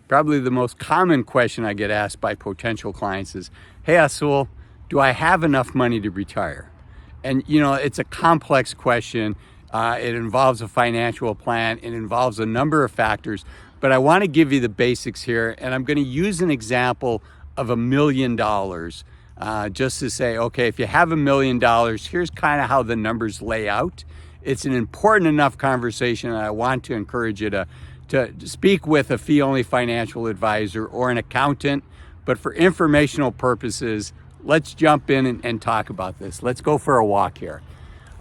probably the most common question I get asked by potential clients is, hey, Azul, do I have enough money to retire? And it's a complex question. It involves a financial plan. It involves a number of factors, but I want to give you the basics here. And I'm going to use an example of $1 million just to say, okay, if you have $1 million, here's kind of how the numbers lay out. It's an important enough conversation, and I want to encourage you to speak with a fee-only financial advisor or an accountant. But for informational purposes, let's jump in and talk about this. Let's go for a walk here.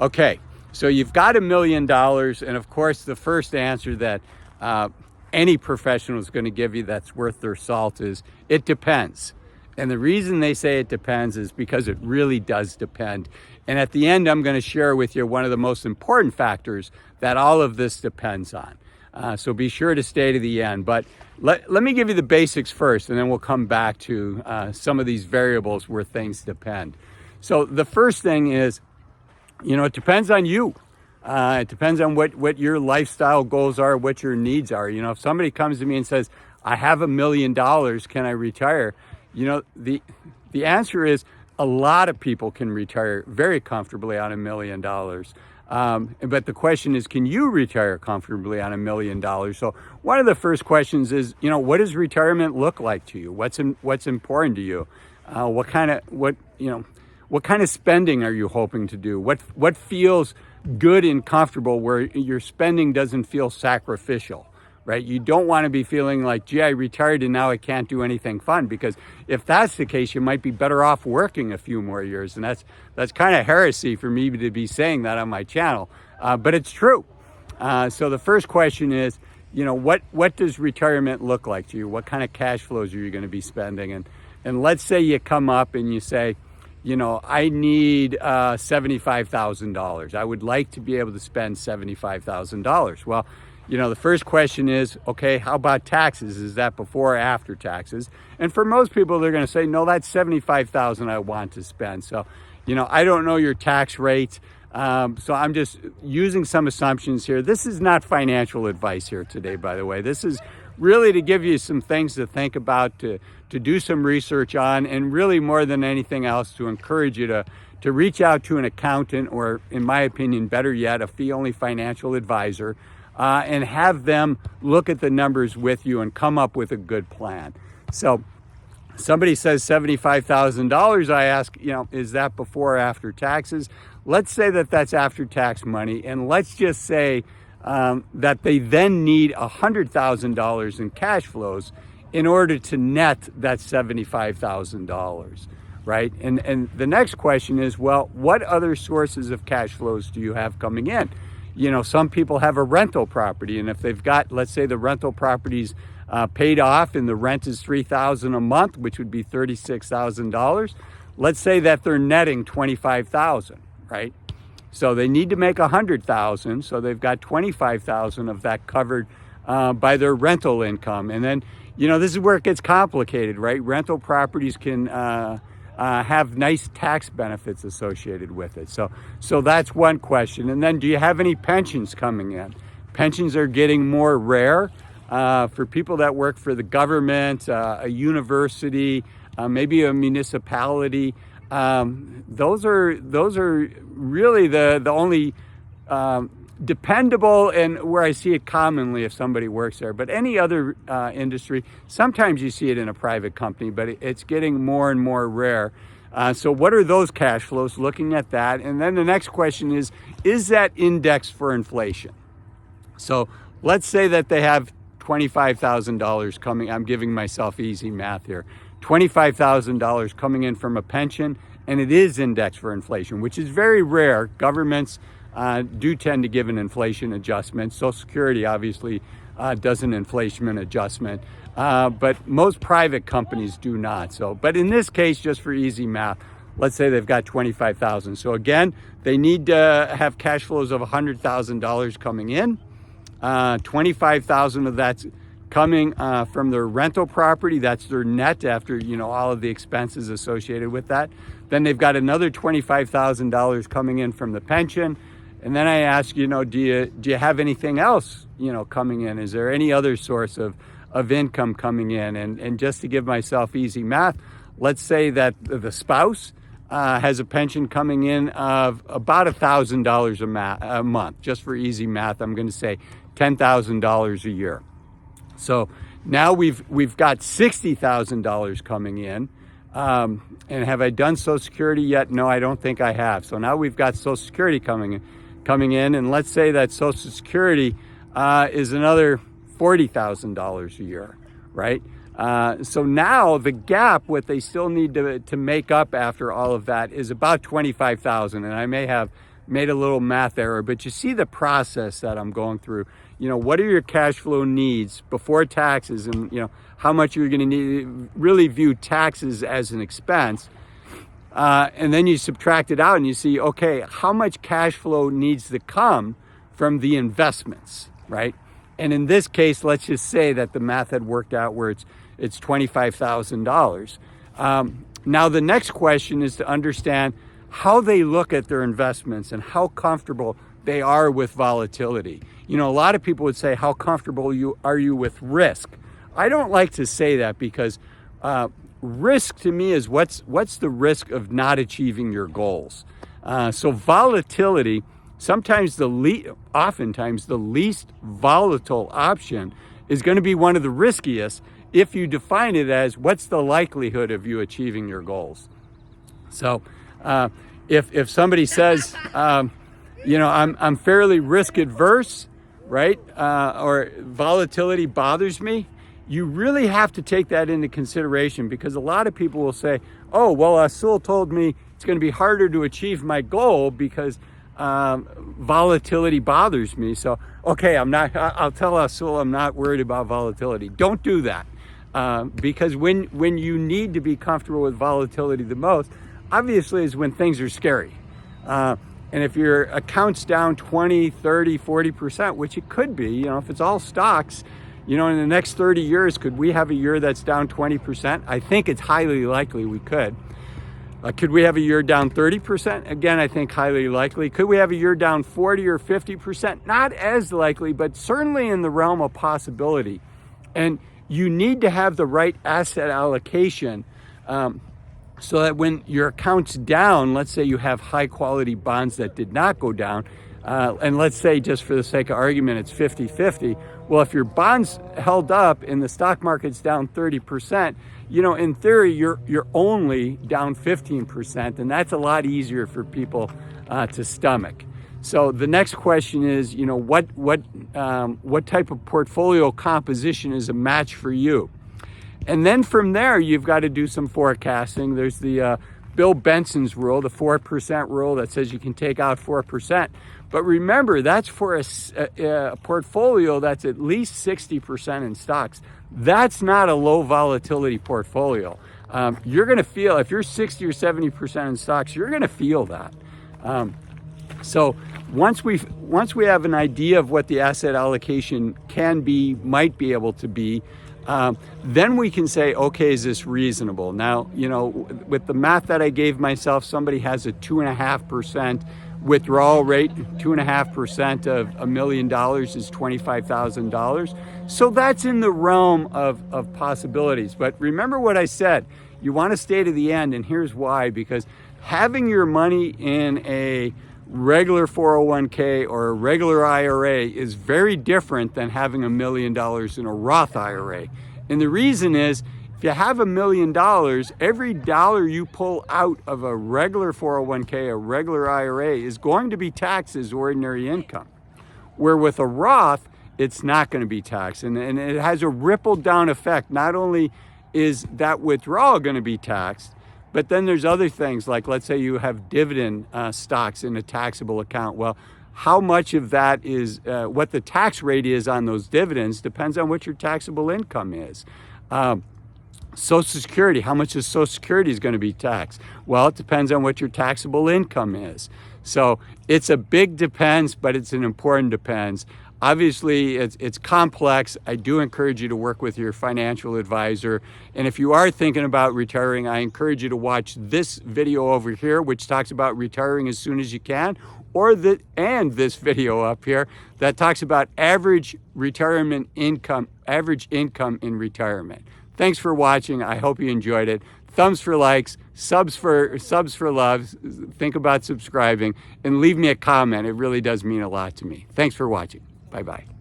Okay, so you've got $1 million, and of course, the first answer that any professional is going to give you that's worth their salt is, it depends. And the reason they say it depends is because it really does depend. And at the end, I'm going to share with you one of the most important factors that all of this depends on. So be sure to stay to the end. But let me give you the basics first, and then we'll come back to some of these variables where things depend. So the first thing is, it depends on you. It depends on what your lifestyle goals are, what your needs are. If somebody comes to me and says, I have $1 million, can I retire? The answer is a lot of people can retire very comfortably on $1 million. But the question is, can you retire comfortably on $1 million? So one of the first questions is, what does retirement look like to you? What's important to you? What kind of spending are you hoping to do? What feels good and comfortable where your spending doesn't feel sacrificial, right? You don't want to be feeling like, gee, I retired and now I can't do anything fun, because if that's the case, you might be better off working a few more years. And that's kind of heresy for me to be saying that on my channel, but it's true. So the first question is, what does retirement look like to you? What kind of cash flows are you going to be spending? And let's say you come up and you say, I need $75,000. I would like to be able to spend $75,000. Well, the first question is, okay, how about taxes? Is that before or after taxes? And for most people, they're going to say, no, that's $75,000 I want to spend. So, I don't know your tax rate. So I'm just using some assumptions here. This is not financial advice here today, by the way. This is really to give you some things to think about, to do some research on, and really more than anything else, to encourage you to reach out to an accountant, or in my opinion, better yet, a fee-only financial advisor, and have them look at the numbers with you and come up with a good plan. So somebody says $75,000, I ask, is that before or after taxes? Let's say that that's after tax money, and let's just say that they then need $100,000 in cash flows in order to net that $75,000, right? And the next question is, well, what other sources of cash flows do you have coming in? Some people have a rental property, and if they've got, let's say the rental property's paid off and the rent is $3,000 a month, which would be $36,000, let's say that they're netting $25,000, right? So they need to make $100,000, so they've got $25,000 of that covered by their rental income. And then, this is where it gets complicated, right? Rental properties can have nice tax benefits associated with it. So that's one question. And then, do you have any pensions coming in? Pensions are getting more rare for people that work for the government, a university, maybe a municipality. Those are really the only dependable, and where I see it commonly if somebody works there. But any other industry, sometimes you see it in a private company, but it's getting more and more rare. So what are those cash flows? Looking at that. And then the next question is that indexed for inflation? So let's say that they have $25,000 coming. I'm giving myself easy math here. $25,000 coming in from a pension, and it is indexed for inflation, which is very rare. Governments do tend to give an inflation adjustment. Social Security obviously does an inflation adjustment, but most private companies do not. So, but in this case, just for easy math, let's say they've got $25,000. So again, they need to have cash flows of $100,000 coming in. $25,000 of that's coming from their rental property. That's their net after all of the expenses associated with that. Then they've got another $25,000 coming in from the pension. And then I ask, do you have anything else, coming in? Is there any other source of of income coming in. And just to give myself easy math, let's say that the spouse has a pension coming in of about $1,000 a month. Just for easy math, I'm going to say $10,000 a year. So now we've got $60,000 coming in. And have I done Social Security yet? No, I don't think I have. So now we've got Social Security coming in, and let's say that Social Security is another $40,000 a year, right? So now the gap, what they still need to make up after all of that, is about $25,000. And I may have made a little math error, but you see the process that I'm going through. What are your cash flow needs before taxes, and how much you're going to need, really view taxes as an expense. And then you subtract it out and you see, okay, how much cash flow needs to come from the investments, right? And in this case, let's just say that the math had worked out where it's $25,000. Now the next question is to understand how they look at their investments and how comfortable they are with volatility. A lot of people would say, how comfortable are you with risk? I don't like to say that because risk to me is what's the risk of not achieving your goals. So volatility, oftentimes the least volatile option is going to be one of the riskiest if you define it as what's the likelihood of you achieving your goals. So if somebody says, I'm fairly risk adverse, right? Or volatility bothers me, you really have to take that into consideration, because a lot of people will say, oh, well, Azul told me it's going to be harder to achieve my goal because volatility bothers me. So, okay, I'll tell Azul I'm not worried about volatility. Don't do that. Because when you need to be comfortable with volatility the most, obviously is when things are scary. And if your account's down 20, 30, 40%, which it could be, if it's all stocks, in the next 30 years, could we have a year that's down 20%? I think it's highly likely we could. Could we have a year down 30%? Again, I think highly likely. Could we have a year down 40 or 50%? Not as likely, but certainly in the realm of possibility. And you need to have the right asset allocation so that when your account's down, let's say you have high quality bonds that did not go down, and let's say, just for the sake of argument, it's 50-50. Well, if your bonds held up and the stock market's down 30%, in theory, you're only down 15%, and that's a lot easier for people to stomach. So the next question is, what type of portfolio composition is a match for you? And then from there, you've got to do some forecasting. There's the Bill Benson's rule, the 4% rule, that says you can take out 4%. But remember, that's for a portfolio that's at least 60% in stocks. That's not a low volatility portfolio. You're going to feel, if you're 60 or 70% in stocks, you're going to feel that. So once we have an idea of what the asset allocation might be able to be, then we can say, okay, is this reasonable? Now, with the math that I gave myself, somebody has a 2.5% withdrawal rate. 2.5% of $1 million is $25,000. So that's in the realm of possibilities. But remember what I said, you want to stay to the end, and here's why. Because having your money in a regular 401k or a regular IRA is very different than having $1 million in a Roth IRA. And the reason is, if you have $1 million, every dollar you pull out of a regular 401k, a regular IRA, is going to be taxed as ordinary income. Where with a Roth, it's not going to be taxed. And it has a ripple down effect. Not only is that withdrawal going to be taxed, but then there's other things, like let's say you have dividend stocks in a taxable account. Well, how much of that is, what the tax rate is on those dividends depends on what your taxable income is. Social Security, how much of Social Security is going to be taxed? Well, it depends on what your taxable income is. So it's a big depends, but it's an important depends. Obviously, it's complex. I do encourage you to work with your financial advisor. And if you are thinking about retiring, I encourage you to watch this video over here, which talks about retiring as soon as you can, and this video up here that talks about average retirement income, average income in retirement. Thanks for watching. I hope you enjoyed it. Thumbs for likes, subs for loves. Think about subscribing and leave me a comment. It really does mean a lot to me. Thanks for watching. Bye-bye.